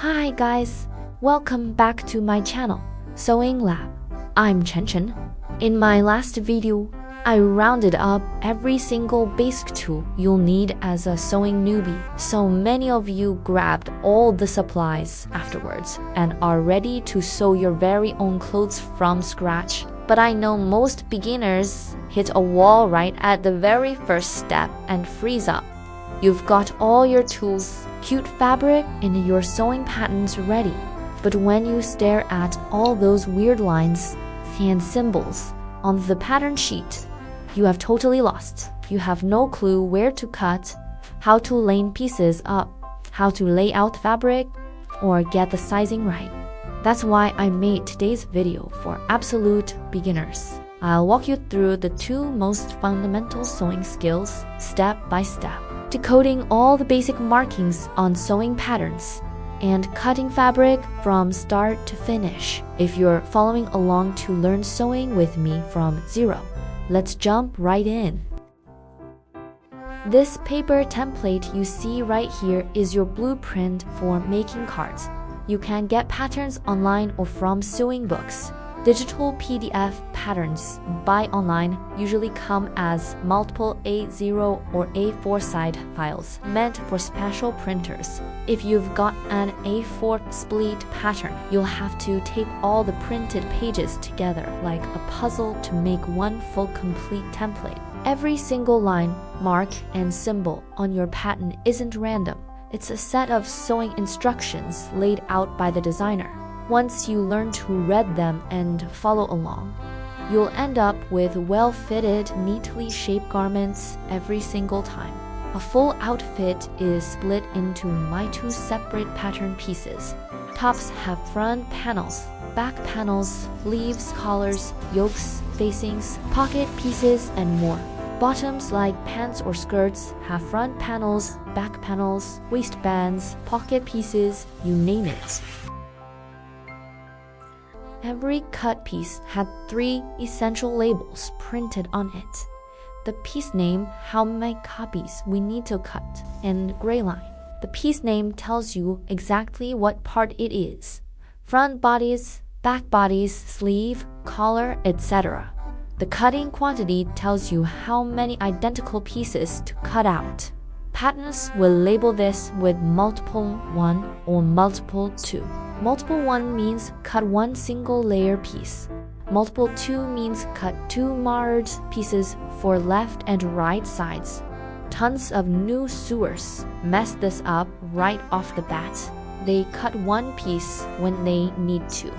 Hi guys, welcome back to my channel, Sewing Lab. I'm Chen. In my last video, I rounded up every single basic tool you'll need as a sewing newbie. So many of you grabbed all the supplies afterwards and are ready to sew your very own clothes from scratch. But I know most beginners hit a wall right at the very first step and freeze up. You've got all your tools, cute fabric, and your sewing patterns ready. But when you stare at all those weird lines and symbols on the pattern sheet, you have totally lost. You have no clue where to cut, how to line pieces up, how to lay out fabric, or get the sizing right. That's why I made today's video for absolute beginners. I'll walk you through the two most fundamental sewing skills, step by step, decoding all the basic markings on sewing patterns, and cutting fabric from start to finish. If you're following along to learn sewing with me from zero, let's jump right in. This paper template you see right here is your blueprint for making cards. You can get patterns online or from sewing books. Digital PDF patterns buy online usually come as multiple A0 or A4 side files meant for special printers. If you've got an A4 split pattern, you'll have to tape all the printed pages together like a puzzle to make one full complete template. Every single line, mark, and symbol on your pattern isn't random. It's a set of sewing instructions laid out by the designer. Once you learn to read them and follow along, you'll end up with well-fitted, neatly shaped garments every single time. A full outfit is split into my two separate pattern pieces. Tops have front panels, back panels, sleeves, collars, yokes, facings, pocket pieces, and more. Bottoms like pants or skirts have front panels, back panels, waistbands, pocket pieces, you name it. Every cut piece had 3 essential labels printed on it. The piece name, how many copies we need to cut, and gray line. The piece name tells you exactly what part it is. Front bodies, back bodies, sleeve, collar, etc. The cutting quantity tells you how many identical pieces to cut out. Patterns will label this with multiple 1 or multiple 2. Multiple 1 means cut one single layer piece. Multiple 2 means cut 2 marred pieces for left and right sides. Tons of new sewers mess this up right off the bat. They cut one piece when they need to,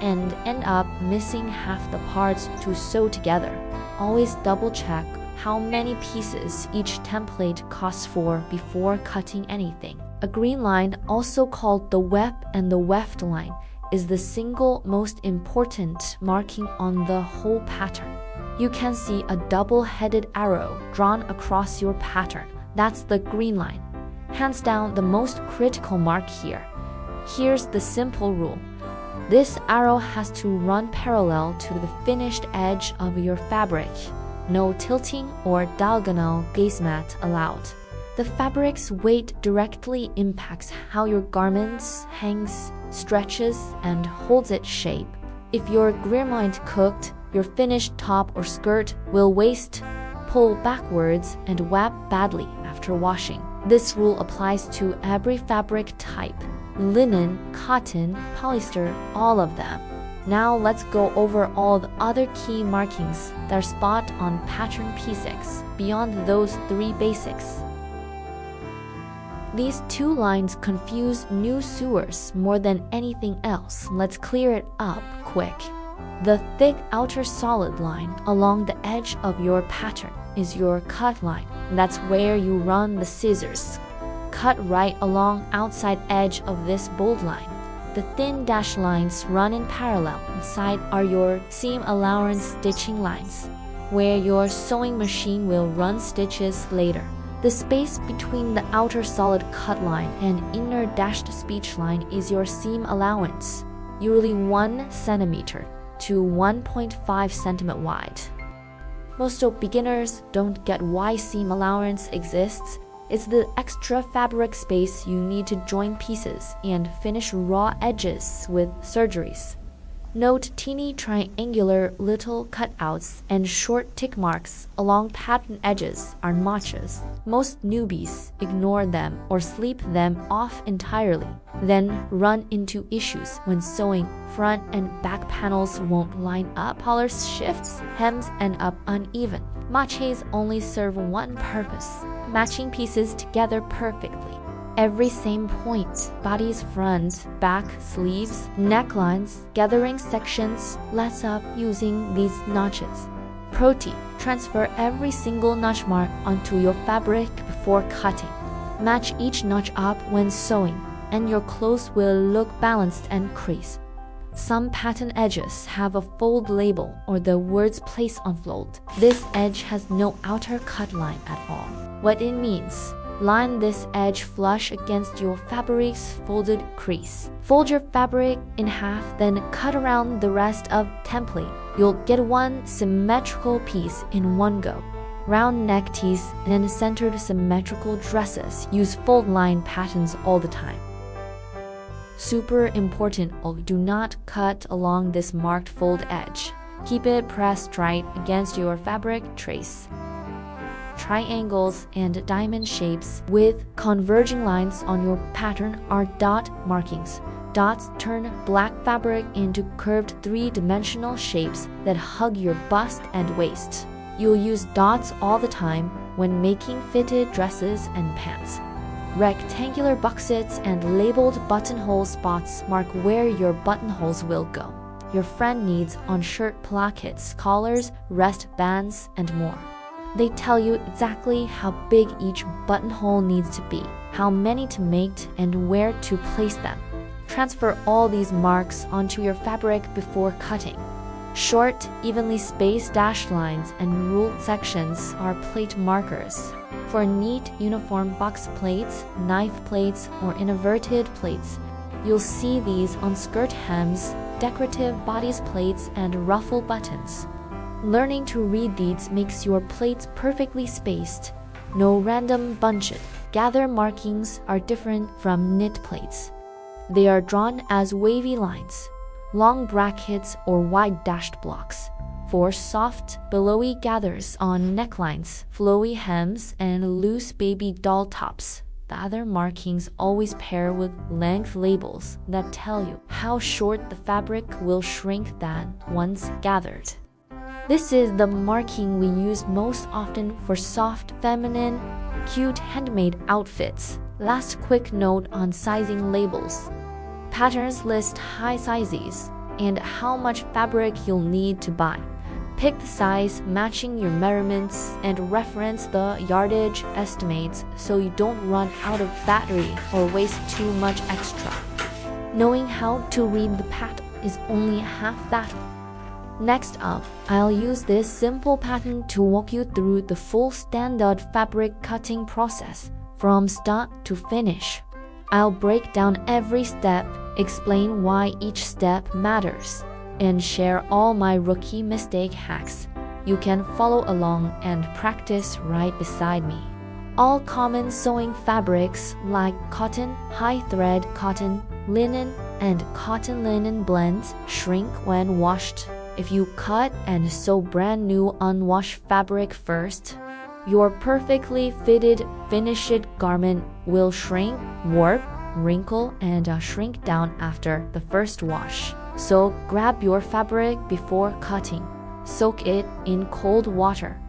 and end up missing half the parts to sew together. Always double check how many pieces each template costs for before cutting anything. A green line, also called the web and the weft line, is the single most important marking on the whole pattern. You can see a double-headed arrow drawn across your pattern. That's the green line. Hands down the most critical mark here. Here's the simple rule. This arrow has to run parallel to the finished edge of your fabric. No tilting or diagonal gazemat allowed. The fabric's weight directly impacts how your garment hangs, stretches, and holds its shape. If your garment cooked, your finished top or skirt will waste, pull backwards, and web badly after washing. This rule applies to every fabric type: linen, cotton, polyester, all of them. Now let's go over all the other key markings that are spot on pattern P6, beyond those 3 basics. These 2 lines confuse new sewers more than anything else. Let's clear it up quick. The thick outer solid line along the edge of your pattern is your cut line. That's where you run the scissors. Cut right along outside edge of this bold line. The thin dashed lines run in parallel. Inside are your seam allowance stitching lines, where your sewing machine will run stitches later. The space between the outer solid cut line and inner dashed stitch line is your seam allowance, usually 1 cm to 1.5 cm wide. Most beginners don't get why seam allowance exists. It's the extra fabric space you need to join pieces and finish raw edges with surgeries. Note teeny triangular little cutouts and short tick marks along pattern edges are notches. Most newbies ignore them or sleep them off entirely, then run into issues when sewing. Front and back panels won't line up, collar shifts, hems end up uneven. Maches only serve one purpose: matching pieces together perfectly. Every same point, bodies, front, back, sleeves, necklines, gathering sections, lets up using these notches. Pro tip: transfer every single notch mark onto your fabric before cutting. Match each notch up when sewing, and your clothes will look balanced and crisp. Some pattern edges have a fold label or the words "place on fold." This edge has no outer cut line at all. What it means: line this edge flush against your fabric's folded crease. Fold your fabric in half, then cut around the rest of template. You'll get one symmetrical piece in one go. Round neck tees and centered symmetrical dresses use fold line patterns all the time. Super important: do not cut along this marked fold edge. Keep it pressed right against your fabric trace. Triangles and diamond shapes with converging lines on your pattern are dot markings. Dots turn black fabric into curved three-dimensional shapes that hug your bust and waist. You'll use dots all the time when making fitted dresses and pants. Rectangular boxes and labeled buttonhole spots mark where your buttonholes will go. Your friend needs on shirt plackets, collars, wrist bands, and more. They tell you exactly how big each buttonhole needs to be, how many to make, and where to place them. Transfer all these marks onto your fabric before cutting. Short, evenly spaced dashed lines and ruled sections are plate markers. For neat, uniform box plates, knife plates, or inverted plates, you'll see these on skirt hems, decorative bodice plates, and ruffle buttons. Learning to read these makes your plates perfectly spaced. No random bunches. Gather markings are different from knit plates. They are drawn as wavy lines, long brackets, or wide dashed blocks. For soft, billowy gathers on necklines, flowy hems, and loose baby doll tops, the other markings always pair with length labels that tell you how short the fabric will shrink that once gathered. This is the marking we use most often for soft, feminine, cute handmade outfits. Last quick note on sizing labels. Patterns list high sizes and how much fabric you'll need to buy. Pick the size matching your measurements and reference the yardage estimates so you don't run out of battery or waste too much extra. Knowing how to read the pattern is only half battle. Next up, I'll use this simple pattern to walk you through the full standard fabric cutting process from start to finish. I'll break down every step, explain why each step matters, and share all my rookie mistake hacks. You can follow along and practice right beside me. All common sewing fabrics like cotton, high thread cotton, linen, and cotton linen blends shrink when washed. If you cut and sew brand new unwashed fabric first, your perfectly fitted finished garment will shrink, warp, wrinkle, and shrink down after the first wash. So grab your fabric before cutting. Soak it in cold water.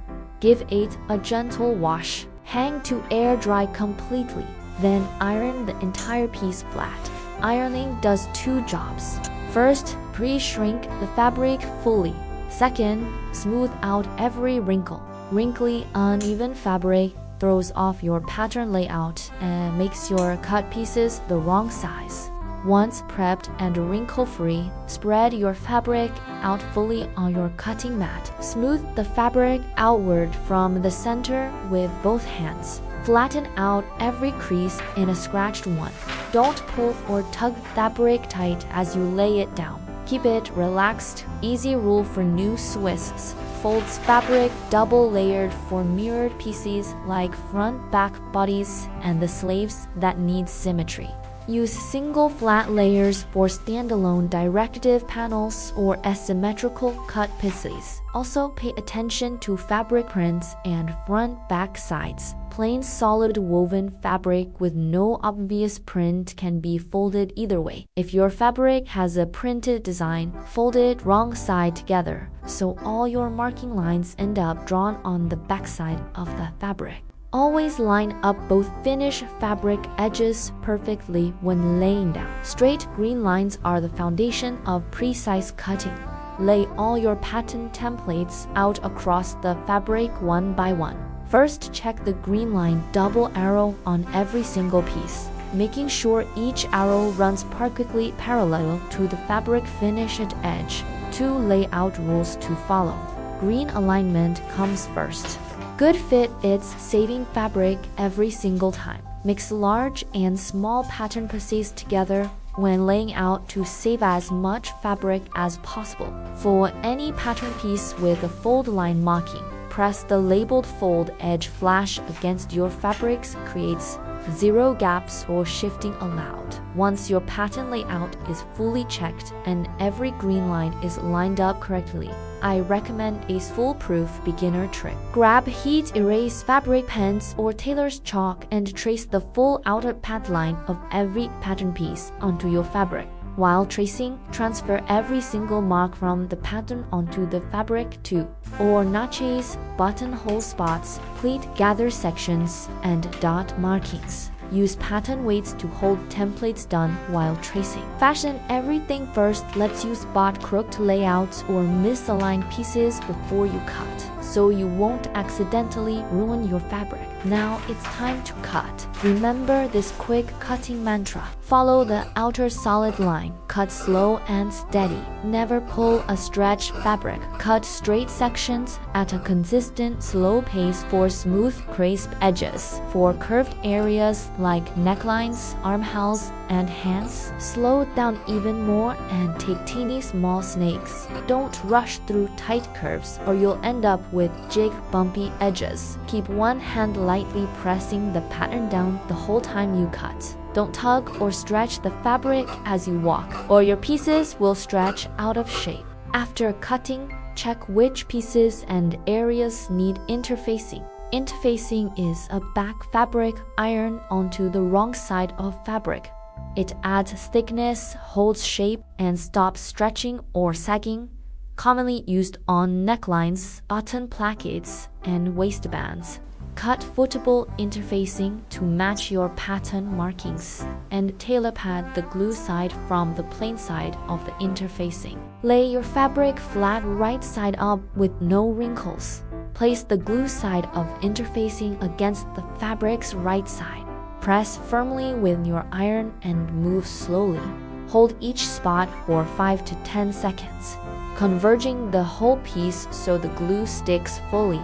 Give it a gentle wash. Hang to air dry completely. Then iron the entire piece flat. Ironing does two jobs. First, pre-shrink the fabric fully. Second, smooth out every wrinkle. Wrinkly, uneven fabric throws off your pattern layout and makes your cut pieces the wrong size. Once prepped and wrinkle-free, spread your fabric out fully on your cutting mat. Smooth the fabric outward from the center with both hands. Flatten out every crease in a scratched one. Don't pull or tug fabric tight as you lay it down. Keep it relaxed. Easy rule for new Swisses. folds fabric double layered for mirrored pieces like front back bodies and the sleeves that need symmetry. Use single flat layers for standalone decorative panels or asymmetrical cut pieces. Also pay attention to fabric prints and front back sides. Plain solid woven fabric with no obvious print can be folded either way. If your fabric has a printed design, fold it wrong side together, so all your marking lines end up drawn on the backside of the fabric. Always line up both finished fabric edges perfectly when laying down. Straight green lines are the foundation of precise cutting. Lay all your pattern templates out across the fabric one by one. First, check the green line double arrow on every single piece, making sure each arrow runs perfectly parallel to the fabric finished edge. 2 layout rules to follow. Green alignment comes first. Good fit is saving fabric every single time. Mix large and small pattern pieces together when laying out to save as much fabric as possible. For any pattern piece with a fold line marking, press the labeled fold edge flash against your fabrics creates 0 gaps or shifting allowed. Once your pattern layout is fully checked and every green line is lined up correctly, I recommend a foolproof beginner trick. Grab heat erase fabric pens or tailor's chalk and trace the full outer pattern line of every pattern piece onto your fabric. While tracing, transfer every single mark from the pattern onto the fabric too, or notches, buttonhole spots, pleat gather sections, and dot markings. Use pattern weights to hold templates done while tracing. Fasten everything first lets you spot crooked layouts or misaligned pieces before you cut, so you won't accidentally ruin your fabric. Now it's time to cut. Remember this quick cutting mantra. Follow the outer solid line. Cut slow and steady. Never pull a stretched fabric. Cut straight sections at a consistent, slow pace for smooth, crisp edges. For curved areas like necklines, armholes, and hands, slow down even more and take teeny small snakes. Don't rush through tight curves or you'll end up with jig bumpy edges. Keep one hand lightly pressing the pattern down the whole time you cut. Don't tug or stretch the fabric as you walk, or your pieces will stretch out of shape. After cutting, check which pieces and areas need interfacing. Interfacing is a back fabric iron onto the wrong side of fabric. It adds thickness, holds shape, and stops stretching or sagging. Commonly used on necklines, button plackets, and waistbands. Cut footable interfacing to match your pattern markings, and tailor pad the glue side from the plain side of the interfacing. Lay your fabric flat right side up with no wrinkles. Place the glue side of interfacing against the fabric's right side. Press firmly with your iron and move slowly. Hold each spot for 5 to 10 seconds, converging the whole piece so the glue sticks fully.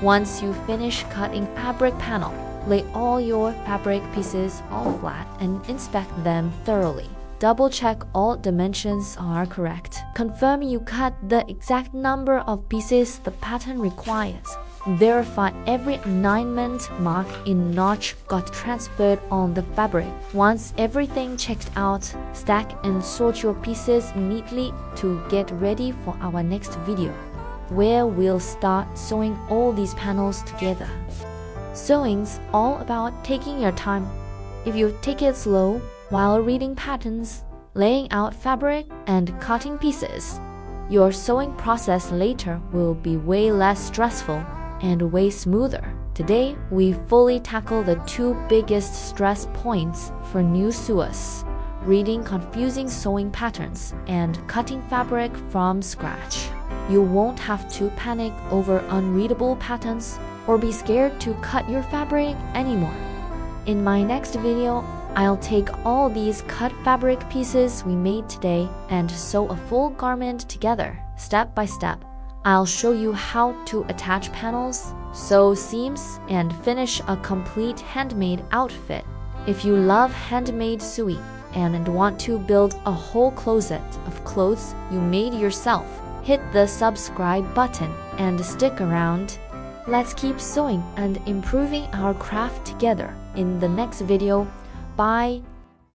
Once you finish cutting fabric panel, lay all your fabric pieces all flat and inspect them thoroughly. Double check all dimensions are correct. Confirm you cut the exact number of pieces the pattern requires. Verify every alignment mark in notch got transferred on the fabric. Once everything checked out, stack and sort your pieces neatly to get ready for our next video, where we'll start sewing all these panels together. Sewing's all about taking your time. If you take it slow while reading patterns, laying out fabric, and cutting pieces, your sewing process later will be way less stressful and way smoother. Today, we fully tackle the 2 biggest stress points for new sewers: reading confusing sewing patterns and cutting fabric from scratch. You won't have to panic over unreadable patterns or be scared to cut your fabric anymore. In my next video, I'll take all these cut fabric pieces we made today and sew a full garment together, step by step. I'll show you how to attach panels, sew seams, and finish a complete handmade outfit. If you love handmade sewing and want to build a whole closet of clothes you made yourself, hit the subscribe button and stick around. Let's keep sewing and improving our craft together in the next video. Bye!